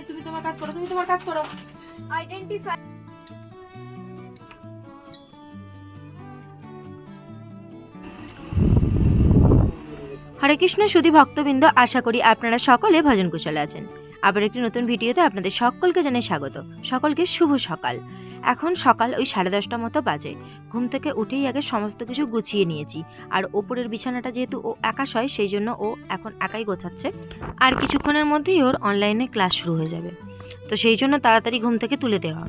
তুমি তোমার কাজ করো, তুমি তোমার কাজ করো। আইডেন্টিফাই। হরে কৃষ্ণ সুধী ভক্তবৃন্দ, আশা করি আপনারা সকলে ভজন কুশলে আছেন। আবার একটি নতুন ভিডিওতে আপনাদের সকলকে জানাই স্বাগত। সকলকে শুভ সকাল। এখন সকাল ওই 10:30 মতো বাজে। ঘুম থেকে উঠেই আগে সমস্ত কিছু গুছিয়ে নিয়েছি। আর ওপরের বিছানাটা যেহেতু ও একা শয়, সেই জন্য ও এখন একাই গোছাচ্ছে। আর কিছুক্ষণের মধ্যেই ওর অনলাইনে ক্লাস শুরু হয়ে যাবে, তো সেই জন্য তাড়াতাড়ি ঘুম থেকে তুলে দেওয়া।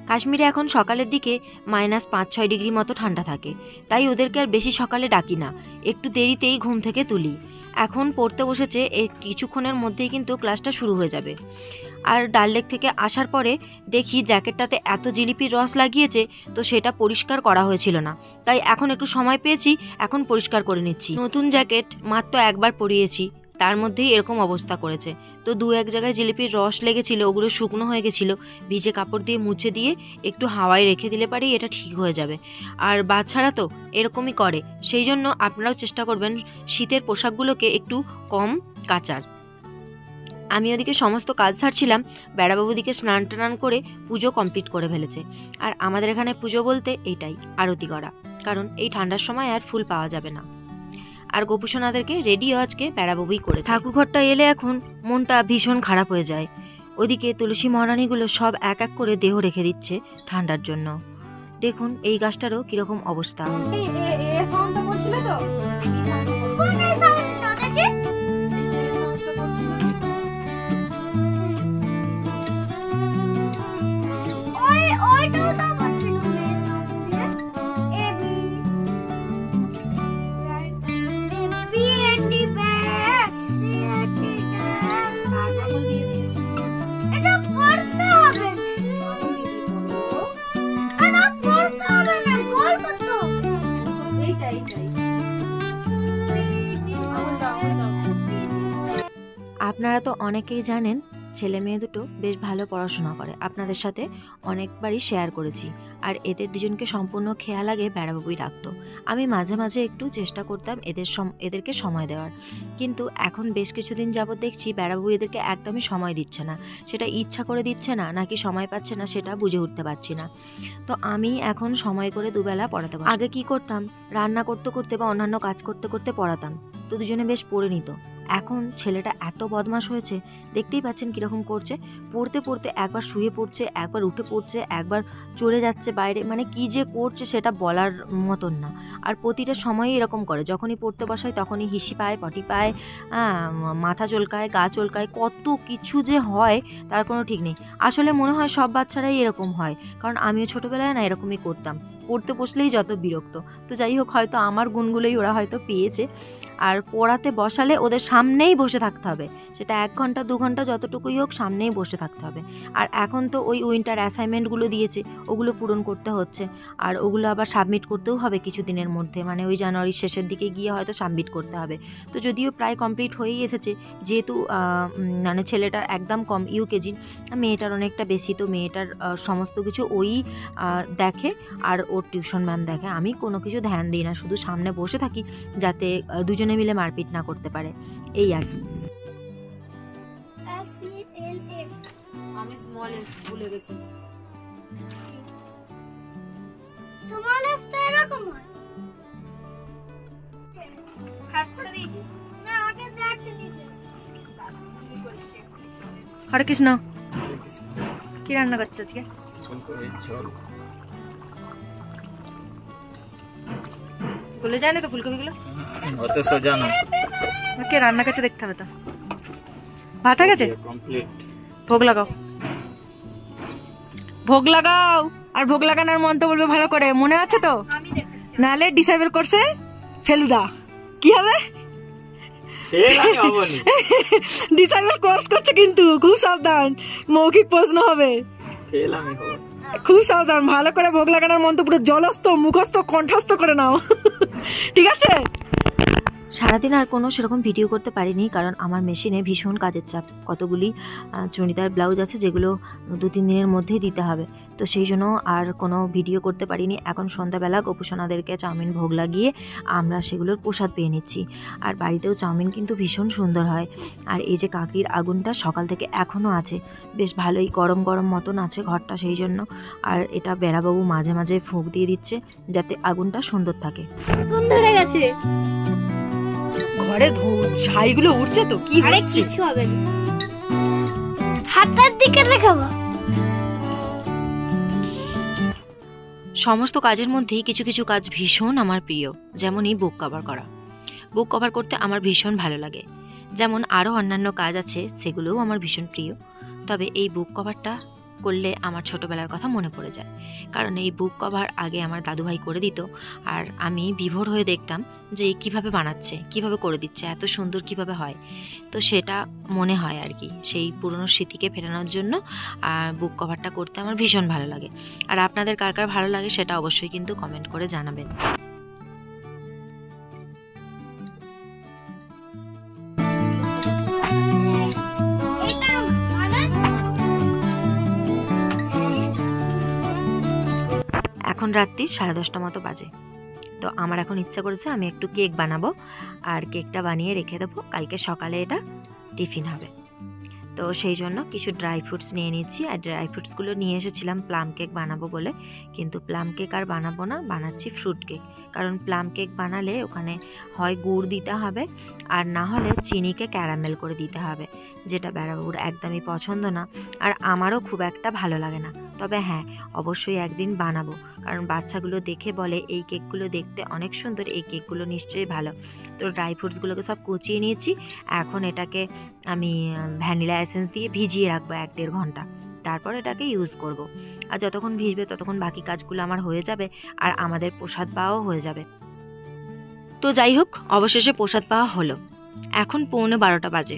কাশ্মীরে এখন সকালের দিকে -5-6 ডিগ্রি মতো ঠান্ডা থাকে, তাই ওদেরকে আর বেশি সকালে ডাকি না, একটু দেরিতেই ঘুম থেকে তুলি। এখন পড়তে বসেছে, এই কিছুক্ষণের মধ্যেই কিন্তু ক্লাসটা শুরু হয়ে যাবে। আর ডাল লেক থেকে আসার পরে দেখি জ্যাকেটটাতে এত জিলিপির রস লাগিয়েছে, তো সেটা পরিষ্কার করা হয়েছিল না, তাই এখন একটু সময় পেয়েছি, এখন পরিষ্কার করে নিচ্ছি। নতুন জ্যাকেট মাত্র একবার পরিয়েছি, তার মধ্যেই এরকম অবস্থা করেছে। তো 2-1 জায়গায় জিলিপির রস লেগেছিল, ওগুলো শুকনো হয়ে গেছিলো, ভিজে কাপড় দিয়ে মুছে দিয়ে একটু হাওয়ায় রেখে দিলে পারেই এটা ঠিক হয়ে যাবে। আর বাচ্চারা তো এরকমই করে, সেই জন্য আপনারাও চেষ্টা করবেন শীতের পোশাকগুলোকে একটু কম কাচার। আমি ওদিকে সমস্ত কাজ ছাড়ছিলাম, বেড়াবাবু দিকে স্নান টান করে পুজো কমপ্লিট করে ফেলেছে। আর আমাদের এখানে পুজো বলতে এইটাই, আরতি করা, কারণ এই ঠান্ডার সময় আর ফুল পাওয়া যাবে না। আর গোপুসোনাদেরকে রেডিও আজকে বেড়াবাবুই করে। ঠাকুরঘরটা এলে এখন মনটা ভীষণ খারাপ হয়ে যায়। ওদিকে তুলসী মহারানীগুলো সব এক এক করে দেহ রেখে দিচ্ছে ঠান্ডার জন্য। দেখুন এই গাছটারও কিরকম অবস্থা। আপনারা তো অনেকেই জানেন ছেলে মেয়ে দুটো বেশ ভালো পড়াশোনা করে, আপনাদের সাথে অনেকবারই শেয়ার করেছি। আর এদের দুজনকে সম্পূর্ণ খেয়াল আগে বেড়াবাবুই রাখতো। আমি মাঝে মাঝে একটু চেষ্টা করতাম এদেরকে সময় দেওয়ার, কিন্তু এখন বেশ কিছুদিন যাবত দেখছি বেড়াবাবু এদেরকে একদমই সময় দিচ্ছে না। সেটা ইচ্ছা করে দিচ্ছে না নাকি সময় পাচ্ছে না, সেটা বুঝে উঠতে পারছি না। তো আমি এখন সময় করে দুবেলা পড়াতে পারি। আগে কি করতাম, রান্না করতে করতে বা অন্যান্য কাজ করতে করতে পড়াতাম, তো দুজনে বেশ পড়ে নিত। এখন ছেলেটা এত বদমাশ হয়েছে, দেখতেই পাচ্ছেন কীরকম করছে। পড়তে পড়তে একবার শুয়ে পড়ছে, একবার উঠে পড়ছে, একবার চলে যাচ্ছে বাইরে, মানে কি যে করছে সেটা বলার মতন না। আর প্রতিটা সময়ই এরকম করে, যখনই পড়তে বসায় তখনই হিসি পায়, পটি পায়, মাথা চলকায়, গা চলকায়, কত কিছু যে হয় তার কোনো ঠিক নেই। আসলে মনে হয় সব বাচ্চারাই এরকম হয়, কারণ আমিও ছোটোবেলায় না এরকমই করতাম, পড়তে বসলেই যত বিরক্ত। তো যাই হোক, হয়তো আমার গুণগুলোই ওরা হয়তো পেয়েছে। আর পড়াতে বসালে ওদের সামনেই বসে থাকতে হবে, সেটা 1 ঘন্টা 2 ঘন্টা যতটুকুই হোক, সামনেই বসে থাকতে হবে। আর এখন তো ওই উইন্টার অ্যাসাইনমেন্টগুলো দিয়েছে, ওগুলো পূরণ করতে হচ্ছে। আর ওগুলো আবার সাবমিট করতেও হবে কিছুদিনের মধ্যে, মানে ওই জানুয়ারির শেষের দিকে গিয়ে হয়তো সাবমিট করতে হবে। তো যদিও প্রায় কমপ্লিট হয়েই এসেছে, যেহেতু মানে ছেলেটার একদম কম ইউকেজি, মেয়েটার অনেকটা বেশি, তো মেয়েটার সমস্ত কিছু ওই দেখে আর ওর টিউশন ম্যাম দেখে। আমি কোনো কিছু ধ্যান দিই না, শুধু সামনে বসে থাকি যাতে দুজনে মিলে মারপিট না করতে পারে, এই আর কি। আমি স্মল এস ভুলে গেছি। স্মল এস তো এরকম হয়, খাট করে দিয়েছিস না আগে দেখতে নিচে। হরে কৃষ্ণ, কি রান্না করছিস আজকে? বলে জানে তো ফুলকপিগুলো অত সোজা না, কে রান্না করছে দেখতে হবে তো। ভাত হয়ে গেছে, কমপ্লিট। ভোগ লাগাও, ভোগ লাগাও। আর ভোগ লাগানোর মন্ত্র বলবে ভালো করে, মনে আছে তো? নালে ডিসেবল করছে ফেলুদা, কি হবে? ডিসেবল কোর্স করছে কিন্তু, খুব সাবধান, মৌখিক প্রশ্ন হবে, খুব সাবধান। ভালো করে ভোগ লাগানোর মন্ত্র পুরো জলস্থ, মুখস্থ, কণ্ঠস্থ করে নাও, ঠিক আছে? সারাদিন আর কোনো সেরকম ভিডিও করতে পারিনি, কারণ আমার মেশিনে ভীষণ কাজের চাপ। কতগুলি চুড়িদার ব্লাউজ আছে যেগুলো 2-3 দিনের মধ্যেই দিতে হবে, তো সেই জন্য আর কোনো ভিডিও করতে পারিনি। এখন সন্ধ্যাবেলা গোপুসোনাদেরকে চাউমিন ভোগ লাগিয়ে আমরা সেগুলোর প্রসাদ পেয়ে নিচ্ছি। আর বাড়িতেও চাউমিন কিন্তু ভীষণ সুন্দর হয়। আর এই যে কাকড়ির আগুনটা সকাল থেকে এখনও আছে, বেশ ভালোই গরম গরম মতন আছে ঘরটা, সেই জন্য। আর এটা বেড়াবাবু মাঝে মাঝে ফুঁক দিয়ে দিচ্ছে যাতে আগুনটা সুন্দর থাকে। কোন ধরে গেছে? ঘরে ছাইগুলো উঠছে তো, কি আরে কিছু হবে না, হাতের দিকে রেখাবো। সমস্ত কাজের মধ্যেই কিছু কিছু কাজ ভীষণ আমার প্রিয়, যেমনই বুক কভার করা। বুক কভার করতে আমার ভীষণ ভালো লাগে। যেমন আরও অন্যান্য কাজ আছে সেগুলোও আমার ভীষণ প্রিয়, তবে এই বুক কভারটা করলে আমার ছোটোবেলার কথা মনে পড়ে যায়। কারণ এই বুক কভার আগে আমার দাদুভাই করে দিত, আর আমি বিভোর হয়ে দেখতাম যে কিভাবে বানাচ্ছে, কিভাবে করে দিচ্ছে, এত সুন্দর কিভাবে হয়। তো সেটা মনে হয় আর কি, সেই পুরনো স্মৃতিকে ফেরানোর জন্য আর বুক কভারটা করতে আমার ভীষণ ভালো লাগে। আর আপনাদের কার কার ভালো লাগে সেটা অবশ্যই কিন্তু কমেন্ট করে জানাবেন। এখন রাত্রি 10:30 মতো বাজে। তো আমার এখন ইচ্ছা করেছে আমি একটু কেক বানাবো, আর কেকটা বানিয়ে রেখে দেবো, কালকে সকালে এটা টিফিন হবে। তো সেই জন্য কিছু ড্রাই ফ্রুটস নিয়ে নিচ্ছি। আর ড্রাই ফ্রুটসগুলো নিয়ে এসেছিলাম প্লাম কেক বানাবো বলে, কিন্তু প্লাম কেক আর বানাবো না, বানাচ্ছি ফ্রুট কেক। কারণ প্লাম কেক বানালে ওখানে হয় গুড় দিতে হবে, আর না হলে চিনিকে ক্যারামেল করে দিতে হবে, যেটা বেড়াবাবুর একদমই পছন্দ না, আর আমারও খুব একটা ভালো লাগে না। তবে হ্যাঁ, অবশ্যই একদিন বানাবো, কারণ বাচ্চাগুলো দেখে বলে এই কেকগুলো দেখতে অনেক সুন্দর, এই কেকগুলো নিশ্চয়ই ভালো। তো ড্রাই ফ্রুটসগুলোকে সব কুচিয়ে নিয়েছি। এখন এটাকে আমি ভ্যানিলা এসেন্স দিয়ে ভিজিয়ে রাখবো 1-1.5 ঘন্টা, তারপর এটাকে ইউজ করব। আর যতক্ষণ ভিজবে ততক্ষণ বাকি কাজগুলো আমার হয়ে যাবে, আর আমাদের প্রসাদ পাওয়াও হয়ে যাবে। তো যাই হোক, অবশেষে প্রসাদ পাওয়া হলো। এখন 11:45 বাজে।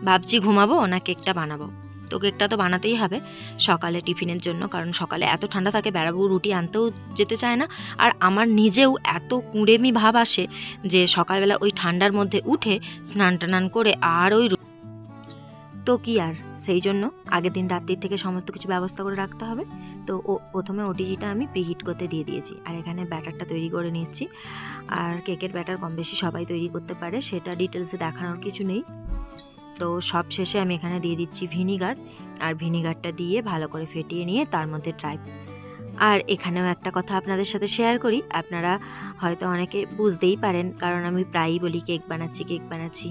ভাবছি ঘুমাবো না কেকটা বানাবো। তো কেকটা তো বানাতেই হবে সকালে টিফিনের জন্য, কারণ সকালে এত ঠান্ডা থাকে, বেড়াবাবু রুটি আনতেও যেতে চায় না। আর আমার নিজেও এত কুঁড়েমি ভাব আসে যে সকালবেলা ওই ঠান্ডার মধ্যে উঠে স্নান টান করে আর ওই তো কি আর, সেই জন্য আগের দিন রাত্রির থেকে সমস্ত কিছু ব্যবস্থা করে রাখতে হবে। তো প্রথমে ওটিজিটা আমি প্রিহিট করতে দিয়ে দিয়েছি, আর এখানে ব্যাটারটা তৈরি করে নিচ্ছি। আর কেকের ব্যাটার কম বেশি সবাই তৈরি করতে পারে, সেটা ডিটেলসে দেখানোর কিছু নেই। তো সব শেষে আমি এখানে দিয়ে দিচ্ছি ভিনিগার, আর ভিনিগারটা দিয়ে ভালো করে ফেটিয়ে নিয়ে তার মধ্যে আর এখানেও একটা কথা আপনাদের সাথে শেয়ার করি, আপনারা হয়তো অনেকে বুঝতেই পারেন, কারণ আমি প্রায়ই বলি কেক বানাচ্ছি কেক বানাচ্ছি।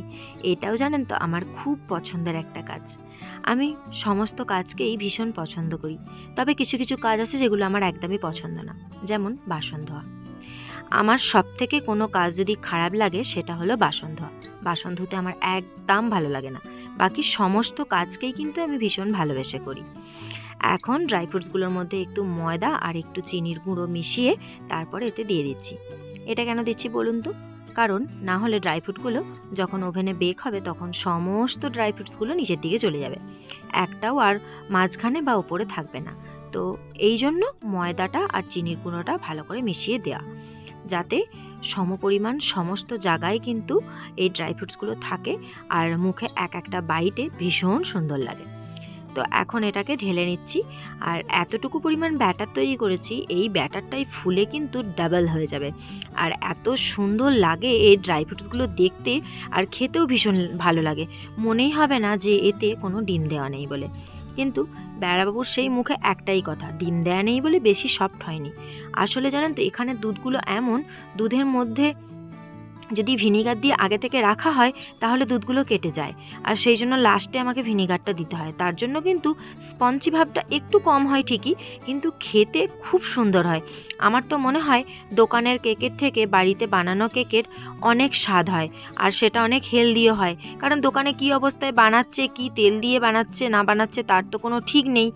এটাও জানেন তো আমার খুব পছন্দের একটা কাজ। আমি সমস্ত কাজকেই ভীষণ পছন্দ করি, তবে কিছু কিছু কাজ আছে যেগুলো আমার একদমই পছন্দ না, যেমন বাসন ধোয়া। আমার সব থেকে কোনো কাজ যদি খারাপ লাগে সেটা হলো বাসন ধোয়া। বাসন ধুতে আমার একদম ভালো লাগে না, বাকি সমস্ত কাজকেই কিন্তু আমি ভীষণ ভালোবেসে করি। এখন ড্রাই ফ্রুটসগুলোর মধ্যে একটু ময়দা আর একটু চিনির গুঁড়ো মিশিয়ে তারপর এতে দিয়ে দিচ্ছি। এটা কেন দিচ্ছি বলুন তো? কারণ না হলে ড্রাই ফ্রুটগুলো যখন ওভেনে বেক হবে তখন সমস্ত ড্রাই ফ্রুটসগুলো নিচের দিকে চলে যাবে, একটাও আর মাঝখানে বা ওপরে থাকবে না। তো এই জন্য ময়দাটা আর চিনির গুঁড়োটা ভালো করে মিশিয়ে দেওয়া, যাতে সমপরিমাণ সমস্ত জায়গায় কিন্তু এই ড্রাই ফ্রুটসগুলো থাকে, আর মুখে এক একটা বাইটে ভীষণ সুন্দর লাগে। তো এখন এটাকে ঢেলে নিচ্ছি। আর এতটুকু পরিমাণ ব্যাটার তৈরি করেছি, এই ব্যাটারটাই ফুলে কিন্তু ডাবল হয়ে যাবে, আর এত সুন্দর লাগে এই ড্রাই ফ্রুটসগুলো দেখতে, আর খেতেও ভীষণ ভালো লাগে। মনেই হবে না যে এতে কোনো ডিম দেওয়া নেই বলে। কিন্তু বেড়াবাবুর সেই মুখে একটাই কথা, ডিম দেওয়া নেই বলে বেশি সফট হয়নি। আসলে জানেন তো, এখানে দুধগুলো এমন, দুধের মধ্যে যদি ভিনিগার দিয়ে আগে থেকে রাখা হয় তাহলে দুধগুলো কেটে যায়, আর সেই জন্য লাস্টে আমাকে ভিনিগারটা দিতে হয়। তার জন্য কিন্তু স্পঞ্জি ভাবটা একটু কম হয় ঠিকই, কিন্তু খেতে খুব সুন্দর হয়। আমার তো মনে হয় দোকানের কেকের থেকে বাড়িতে বানানো কেকের অনেক স্বাদ হয়, আর সেটা অনেক হেলদিও হয়। কারণ দোকানে কি অবস্থায় বানাচ্ছে, কি তেল দিয়ে বানাচ্ছে না বানাচ্ছে তার তো কোনো ঠিক নেই,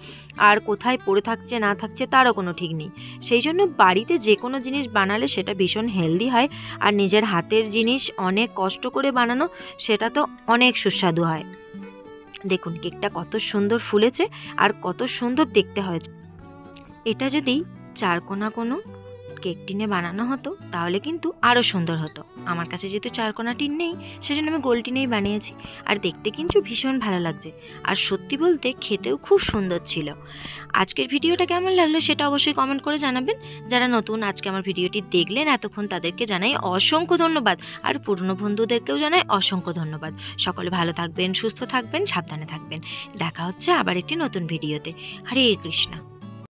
আর কোথায় পড়ে থাকছে না থাকছে তারও কোনো ঠিক নেই। সেই জন্য বাড়িতে যে কোনো জিনিস বানালে সেটা ভীষণ হেলদি হয়, আর নিজের হাতের জিনিস অনেক কষ্ট করে বানানো সেটা তো অনেক সুস্বাদু হয়। দেখুন কেকটা কত সুন্দর ফুলেছে আর কত সুন্দর দেখতে হয়েছে। এটা যদি 4 কোনা কোনো কেক টিনে বানানো হতো তাহলে কিন্তু আরও সুন্দর হতো। আমার কাছে যেহেতু চারকোনা টিন নেই, সেজন্য আমি গোল টিনেই বানিয়েছি। আর দেখতে কিন্তু ভীষণ ভালো লাগছে, আর সত্যি বলতে খেতেও খুব সুন্দর ছিল। আজকের ভিডিওটা কেমন লাগলো সেটা অবশ্যই কমেন্ট করে জানাবেন। যারা নতুন আজকে আমার ভিডিওটি দেখলেন এতক্ষণ, তাদেরকে জানাই অসংখ্য ধন্যবাদ, আর পুরনো বন্ধুদেরকেও জানাই অসংখ্য ধন্যবাদ। সকলে ভালো থাকবেন, সুস্থ থাকবেন, সাবধানে থাকবেন। দেখা হচ্ছে আবার একটি নতুন ভিডিওতে। হরে কৃষ্ণ।